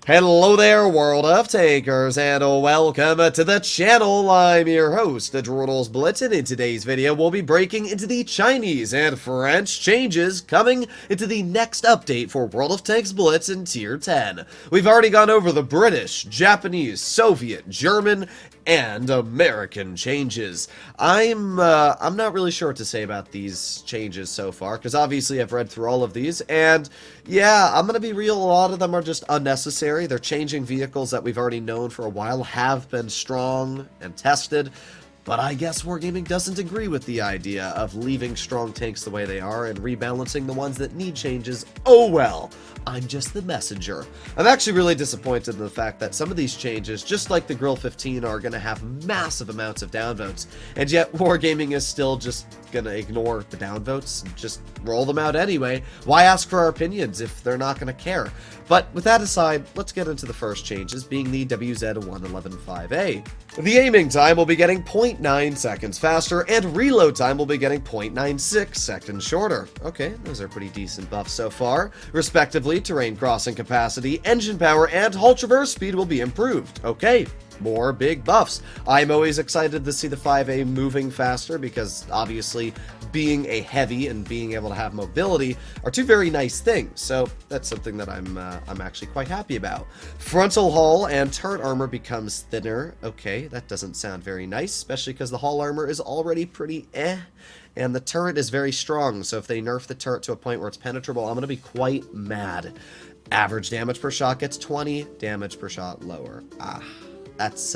Hello there, World of Tankers, and welcome to the channel. I'm your host, the World of Blitz, and in today's video, we'll be breaking into the Chinese and French changes coming into the next update for World of Tanks Blitz in Tier 10. We've already gone over the British, Japanese, Soviet, German, and American changes. I'm not really sure what to say about these changes so far, because obviously I've read through all of these, and yeah, I'm gonna be real, a lot of them are just unnecessary. They're changing vehicles that we've already known for a while, have been strong and tested, but I guess Wargaming doesn't agree with the idea of leaving strong tanks the way they are and rebalancing the ones that need changes. Oh well, I'm just the messenger. I'm actually really disappointed in the fact that some of these changes, just like the Grill 15, are going to have massive amounts of downvotes, and yet Wargaming is still just going to ignore the downvotes and just roll them out anyway. Why ask for our opinions if they're not going to care? But with that aside, let's get into the first changes, being the WZ1115A. The aiming time will be getting 0.9 seconds faster, and reload time will be getting 0.96 seconds shorter. Okay, those are pretty decent buffs so far. Respectively, terrain crossing capacity, engine power, and hull traverse speed will be improved. Okay, more big buffs. I'm always excited to see the 5A moving faster because obviously being a heavy and being able to have mobility are two very nice things, so that's something that I'm actually quite happy about. Frontal hull and turret armor becomes thinner. Okay, that doesn't sound very nice, especially because the hull armor is already pretty and the turret is very strong, so if they nerf the turret to a point where it's penetrable, I'm going to be quite mad. Average damage per shot gets 20, damage per shot lower. That's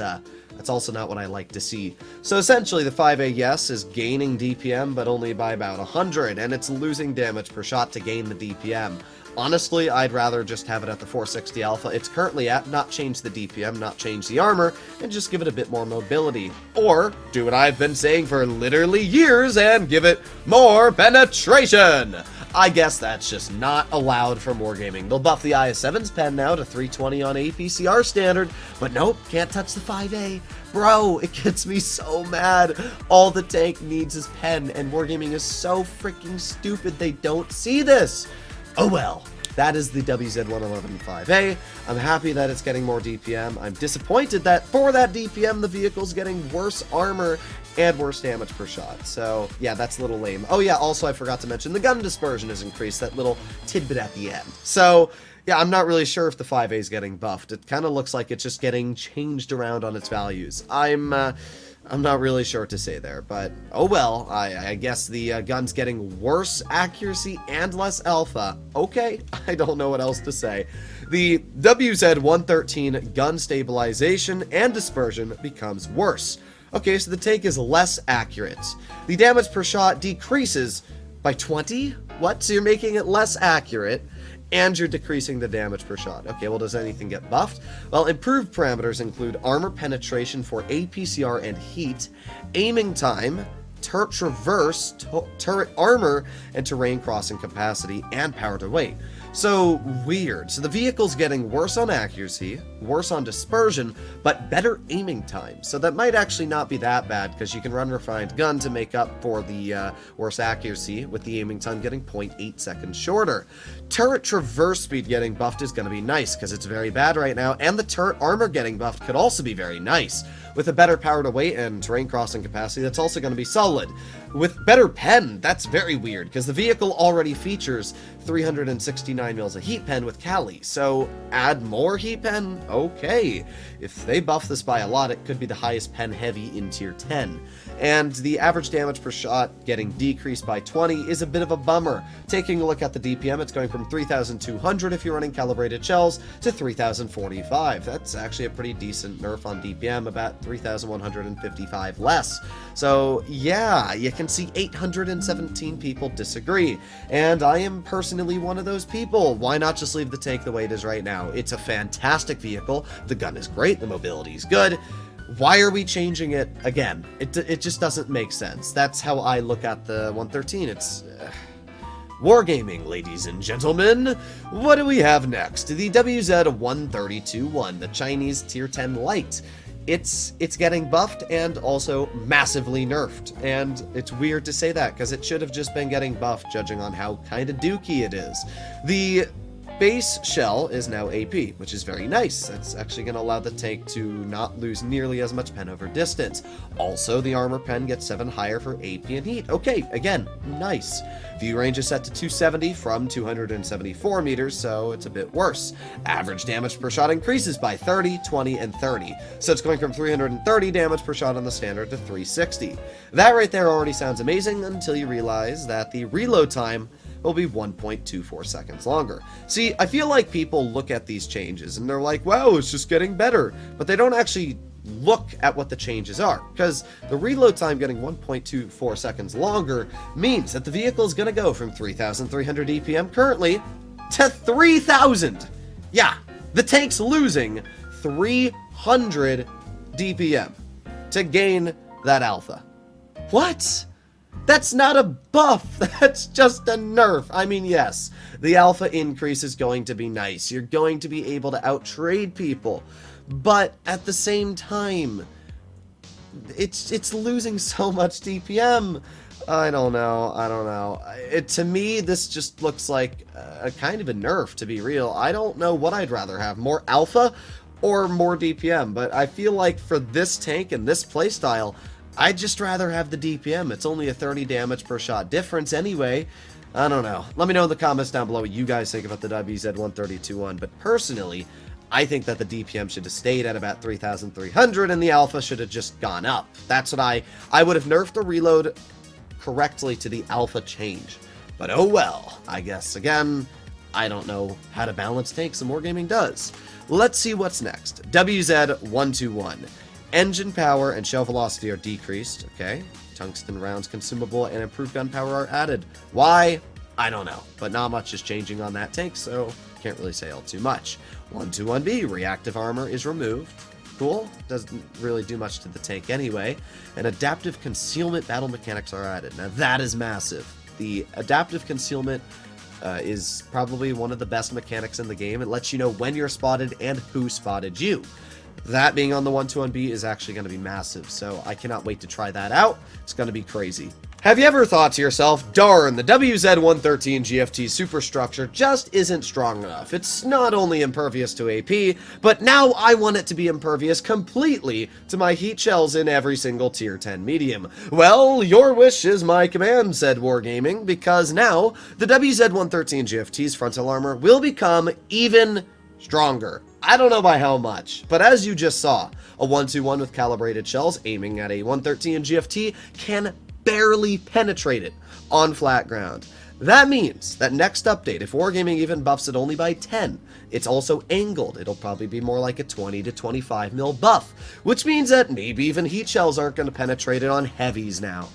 also not what I like to see. So essentially the 5A, yes, is gaining DPM, but only by about 100, and it's losing damage per shot to gain the DPM. Honestly, I'd rather just have it at the 460 alpha it's currently at, not change the DPM, not change the armor, and just give it a bit more mobility. Or do what I've been saying for literally years and give it more penetration! I guess that's just not allowed from Wargaming. They'll buff the IS-7's pen now to 320 on APCR standard, but nope, can't touch the 5A. Bro, it gets me so mad. All the tank needs is pen, and Wargaming is so freaking stupid they don't see this. Oh well, that is the WZ1115A. I'm happy that it's getting more DPM. I'm disappointed that for that DPM, the vehicle's getting worse armor and worse damage per shot. So yeah, that's a little lame. Oh yeah, also I forgot to mention the gun dispersion has increased, that little tidbit at the end. So yeah, I'm not really sure if the 5A is getting buffed. It kind of looks like it's just getting changed around on its values. I'm not really sure what to say there, but oh well, I guess the gun's getting worse accuracy and less alpha. Okay, I don't know what else to say. The WZ-113 gun stabilization and dispersion becomes worse. Okay, so the tank is less accurate. The damage per shot decreases by 20? What? So you're making it less accurate, and you're decreasing the damage per shot. Okay, well, does anything get buffed? Well, improved parameters include armor penetration for APCR and heat, aiming time, turret traverse, turret armor, and terrain crossing capacity, and power to weight. So, weird. So the vehicle's getting worse on accuracy, worse on dispersion, but better aiming time. So that might actually not be that bad, because you can run refined gun to make up for the worse accuracy, with the aiming time getting 0.8 seconds shorter. Turret traverse speed getting buffed is going to be nice, because it's very bad right now, and the turret armor getting buffed could also be very nice. With a better power to weight and terrain crossing capacity, that's also going to be solid. With better pen, that's very weird, because the vehicle already features 369 mils of heat pen with Cali, so add more heat pen? Okay. If they buff this by a lot, it could be the highest pen heavy in tier 10. And the average damage per shot getting decreased by 20 is a bit of a bummer. Taking a look at the DPM, it's going from 3,200 if you're running calibrated shells to 3,045. That's actually a pretty decent nerf on DPM, about 3,155 less. So yeah, you can see 817 people disagree, and I am personally one of those people. Why not just leave the tank the way it is right now? It's a fantastic vehicle, the gun is great, the mobility is good. Why are we changing it again? It just doesn't make sense. That's how I look at the 113. It's Wargaming, ladies and gentlemen. What do we have next? The WZ-132-1, the Chinese Tier 10 Light. It's getting buffed and also massively nerfed, and it's weird to say that because it should have just been getting buffed, judging on how kind of dookie it is. The base shell is now AP, which is very nice. That's actually going to allow the tank to not lose nearly as much pen over distance. Also, the armor pen gets 7 higher for AP and heat. Okay, again, nice. View range is set to 270 from 274 meters, so it's a bit worse. Average damage per shot increases by 30, 20, and 30. So it's going from 330 damage per shot on the standard to 360. That right there already sounds amazing until you realize that the reload time will be 1.24 seconds longer. See, I feel like people look at these changes and they're like, wow, it's just getting better. But they don't actually look at what the changes are, because the reload time getting 1.24 seconds longer means that the vehicle is going to go from 3,300 DPM currently to 3,000. Yeah, the tank's losing 300 DPM to gain that alpha. What? That's not a buff, that's just a nerf. I mean, yes, the alpha increase is going to be nice. You're going to be able to outtrade people, but at the same time, it's losing so much DPM. I don't know. To me, this just looks like a kind of a nerf, to be real. I don't know what I'd rather have, more alpha or more DPM, but I feel like for this tank and this playstyle, I'd just rather have the DPM. It's only a 30 damage per shot difference anyway. I don't know. Let me know in the comments down below what you guys think about the WZ-132-1, but personally, I think that the DPM should have stayed at about 3,300 and the alpha should have just gone up. That's what I would have nerfed the reload correctly to the alpha change. But oh well, I guess again, I don't know how to balance tanks and Wargaming does. Let's see what's next. WZ-121. Engine power and shell velocity are decreased, okay. Tungsten rounds consumable and improved gunpowder are added. Why? I don't know, but not much is changing on that tank, so can't really say all too much. 121B, reactive armor is removed. Cool, doesn't really do much to the tank anyway. And adaptive concealment battle mechanics are added. Now that is massive. The adaptive concealment is probably one of the best mechanics in the game. It lets you know when you're spotted and who spotted you. That being on the 121B is actually going to be massive, so I cannot wait to try that out. It's going to be crazy. Have you ever thought to yourself, darn, the WZ-113 GFT superstructure just isn't strong enough. It's not only impervious to AP, but now I want it to be impervious completely to my heat shells in every single tier 10 medium. Well, your wish is my command, said Wargaming, because now the WZ-113 GFT's frontal armor will become even stronger. I don't know by how much, but as you just saw, a 121 with calibrated shells aiming at a 113 GFT can barely penetrate it on flat ground. That means that next update, if Wargaming even buffs it only by 10, it's also angled. It'll probably be more like a 20 to 25 mil buff, which means that maybe even heat shells aren't going to penetrate it on heavies now.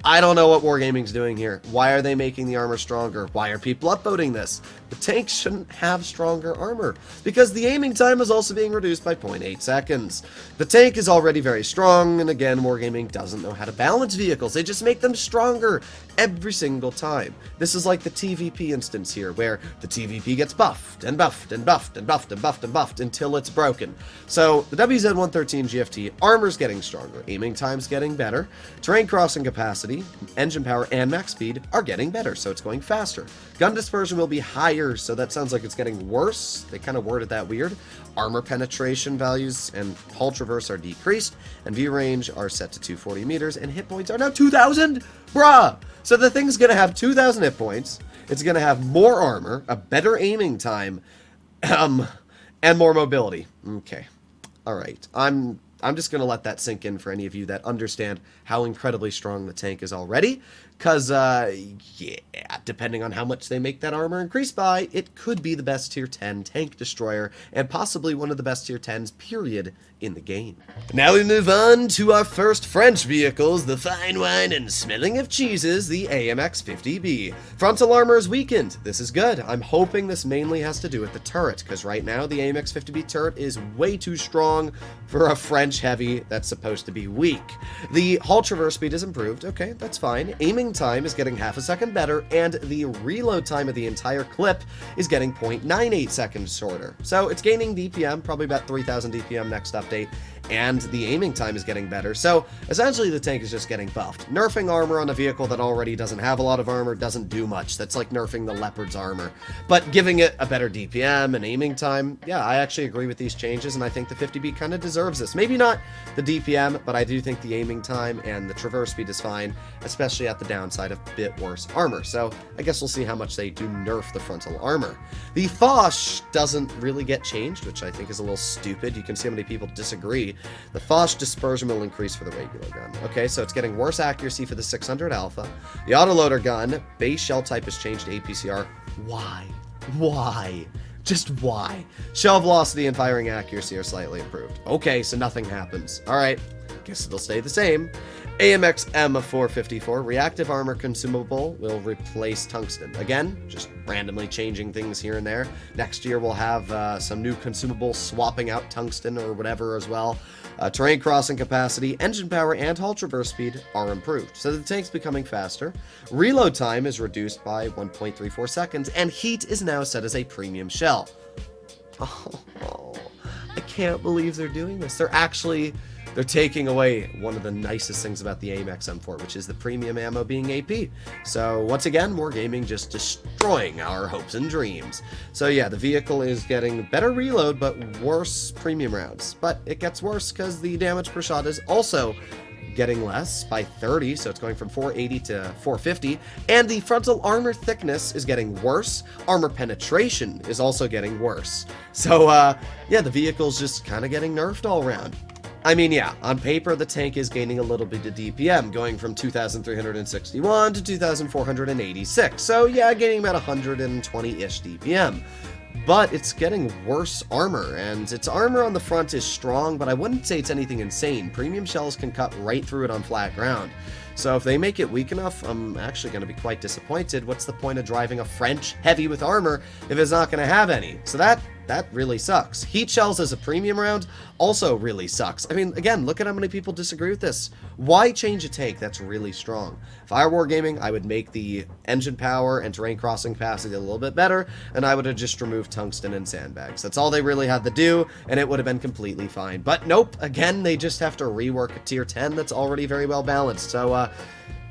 I don't know what Wargaming's doing here. Why are they making the armor stronger? Why are people upvoting this? The tank shouldn't have stronger armor, because the aiming time is also being reduced by 0.8 seconds. The tank is already very strong, and again, Wargaming doesn't know how to balance vehicles. They just make them stronger every single time. This is like the TVP instance here, where the TVP gets buffed, and buffed, and buffed, and buffed, and buffed, and buffed, until it's broken. So, the WZ-113 GFT, armor's getting stronger, aiming time's getting better, terrain crossing capacity, engine power, and max speed are getting better, so it's going faster. Gun dispersion will be higher, so that sounds like it's getting worse. They kind of worded that weird. Armor penetration values and hull traverse are decreased, and view range are set to 240 meters, and hit points are now 2,000? Bruh! So the thing's gonna have 2,000 hit points, it's gonna have more armor, a better aiming time, and more mobility. Okay. Alright. I'm just going to let that sink in for any of you that understand how incredibly strong the tank is already, because, yeah, depending on how much they make that armor increase by, it could be the best tier 10 tank destroyer, and possibly one of the best tier 10s, period, in the game. Now we move on to our first French vehicles, the fine wine and smelling of cheeses, the AMX-50B. Frontal armor is weakened. This is good. I'm hoping this mainly has to do with the turret, because right now the AMX-50B turret is way too strong for a French heavy that's supposed to be weak. The hull traverse speed is improved. Okay, that's fine. Aiming time is getting half a second better, and the reload time of the entire clip is getting 0.98 seconds shorter. So it's gaining DPM, probably about 3,000 DPM next update, and the aiming time is getting better. So essentially the tank is just getting buffed. Nerfing armor on a vehicle that already doesn't have a lot of armor doesn't do much. That's like nerfing the Leopard's armor. But giving it a better DPM and aiming time, yeah, I actually agree with these changes, and I think the 50B kind of deserves this. Maybe not the DPM, but I do think the aiming time and the traverse speed is fine, especially at the downside of a bit worse armor. So I guess we'll see how much they do nerf the frontal armor. The Foch doesn't really get changed, which I think is a little stupid. You can see how many people disagree. The Foch dispersion will increase for the regular gun. Okay, so it's getting worse accuracy for the 600 Alpha. The autoloader gun, base shell type is changed to APCR. Why? Why? Just why? Shell velocity and firing accuracy are slightly improved. Okay, so nothing happens. Alright, guess it'll stay the same. AMX M454, reactive armor consumable will replace tungsten. Again, just randomly changing things here and there. Next year we'll have some new consumables swapping out tungsten or whatever as well. Terrain crossing capacity, engine power, and hull traverse speed are improved, so the tank's becoming faster. Reload time is reduced by 1.34 seconds, and heat is now set as a premium shell. Oh, I can't believe they're doing this. They're taking away one of the nicest things about the AMX M4, which is the premium ammo being AP. So once again, more gaming just destroying our hopes and dreams. So yeah, the vehicle is getting better reload, but worse premium rounds. But it gets worse because the damage per shot is also getting less by 30, so it's going from 480 to 450, and the frontal armor thickness is getting worse. Armor penetration is also getting worse. So yeah, the vehicle's just kind of getting nerfed all around. I mean, yeah, on paper, the tank is gaining a little bit of DPM, going from 2,361 to 2,486. So yeah, gaining about 120-ish DPM. But it's getting worse armor, and its armor on the front is strong, but I wouldn't say it's anything insane. Premium shells can cut right through it on flat ground. So if they make it weak enough, I'm actually going to be quite disappointed. What's the point of driving a French heavy with armor if it's not going to have any? So that really sucks. Heat shells as a premium round also really sucks. I mean, again, look at how many people disagree with this. Why change a tank that's really strong? If I were wargaming, I would make the engine power and terrain crossing capacity a little bit better, and I would have just removed tungsten and sandbags. That's all they really had to do, and it would have been completely fine. But nope, again, they just have to rework a tier 10 that's already very well balanced. So,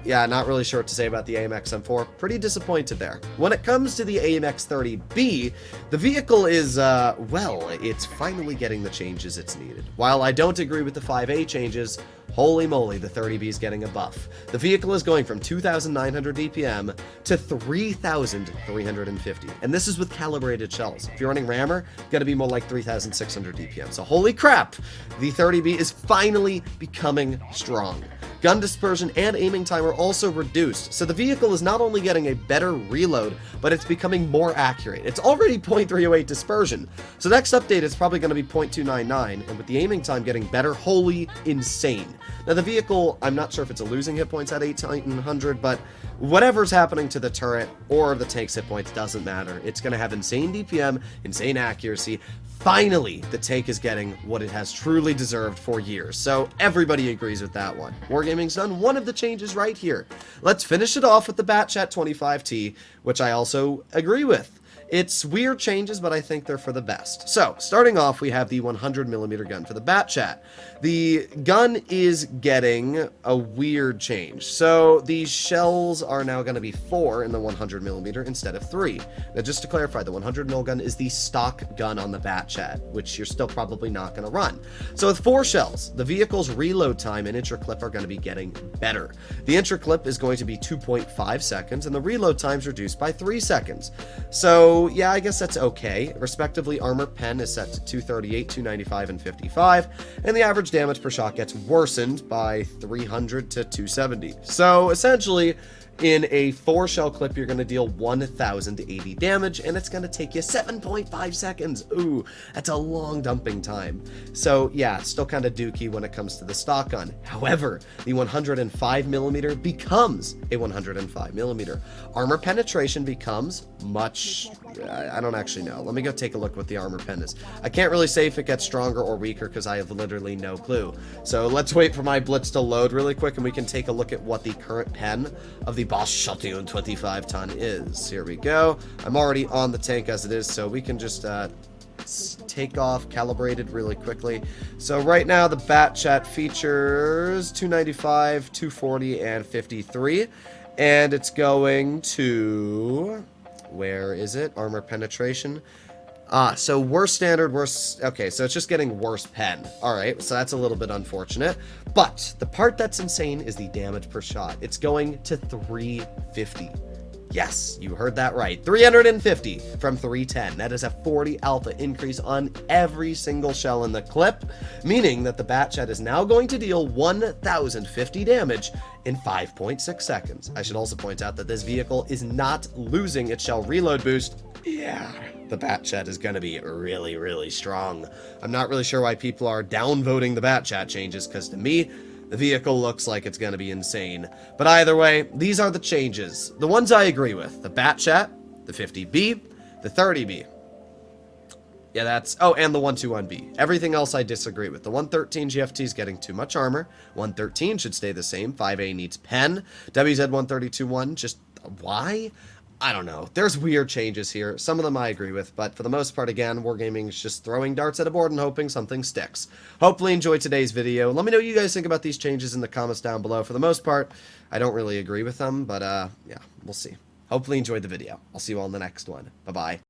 yeah, not really sure what to say about the AMX M4. Pretty disappointed there. When it comes to the AMX 30B, the vehicle is, well, it's finally getting the changes it's needed. While I don't agree with the 5A changes, holy moly, the 30B is getting a buff. The vehicle is going from 2,900 DPM to 3,350. And this is with calibrated shells. If you're running rammer, gotta be more like 3,600 DPM. So holy crap, the 30B is finally becoming strong. Gun dispersion and aiming time are also reduced, so the vehicle is not only getting a better reload, but it's becoming more accurate. It's already 0.308 dispersion, so next update is probably going to be 0.299, and with the aiming time getting better, wholly insane. Now the vehicle, I'm not sure if it's losing hit points at 1800, but whatever's happening to the turret or the tank's hit points doesn't matter. It's going to have insane DPM, insane accuracy. Finally, the tank is getting what it has truly deserved for years, so everybody agrees with that one. Wargaming's done one of the changes right here. Let's finish it off with the Batchat 25T, which I also agree with. It's weird changes, but I think they're for the best. So, starting off, we have the 100mm gun for the Batchat. The gun is getting a weird change. So, these shells are now going to be 4 in the 100mm instead of 3. Now, just to clarify, the 100mm gun is the stock gun on the Batchat, which you're still probably not going to run. So, with 4 shells, the vehicle's reload time and intraclip are going to be getting better. The intraclip is going to be 2.5 seconds, and the reload time's reduced by 3 seconds. So, yeah, I guess that's okay. Respectively, armor pen is set to 238, 295, and 55, and the average damage per shot gets worsened by 300 to 270. So, essentially, in a 4-shell clip, you're going to deal 1,080 damage, and it's going to take you 7.5 seconds. Ooh, that's a long dumping time. So, yeah, still kind of dookie when it comes to the stock gun. However, the 105mm becomes a 105mm. Armor penetration becomes much... I don't actually know. Let me go take a look what the armor pen is. I can't really say if it gets stronger or weaker because I have literally no clue. So let's wait for my Blitz to load really quick and we can take a look at what the current pen of the Bosch Shotgun 25 ton is. Here we go. I'm already on the tank as it is, so we can just let's take off calibrated really quickly. So right now the Bat Chat features 295, 240, and 53. And it's going to... Where is it? Armor penetration. So worse standard, worse... Okay, so it's just getting worse pen. Alright, so that's a little bit unfortunate. But the part that's insane is the damage per shot. It's going to 350. Yes, you heard that right. 350 from 310. That is a 40 alpha increase on every single shell in the clip, meaning that the Bat Chat is now going to deal 1,050 damage in 5.6 seconds. I should also point out that this vehicle is not losing its shell reload boost. Yeah, the Bat Chat is going to be really, really strong. I'm not really sure why people are downvoting the Bat Chat changes, because to me, the vehicle looks like it's going to be insane. But either way, these are the changes. The ones I agree with. The Bat Chat, the 50B, the 30B. Yeah, that's... Oh, and the 121B. Everything else I disagree with. The 113 GFT is getting too much armor. 113 should stay the same. 5A needs pen. WZ-132-1, just... Why? I don't know. There's weird changes here. Some of them I agree with, but for the most part, again, Wargaming is just throwing darts at a board and hoping something sticks. Hopefully enjoyed today's video. Let me know what you guys think about these changes in the comments down below. For the most part, I don't really agree with them, but yeah, we'll see. Hopefully enjoyed the video. I'll see you all in the next one. Bye-bye.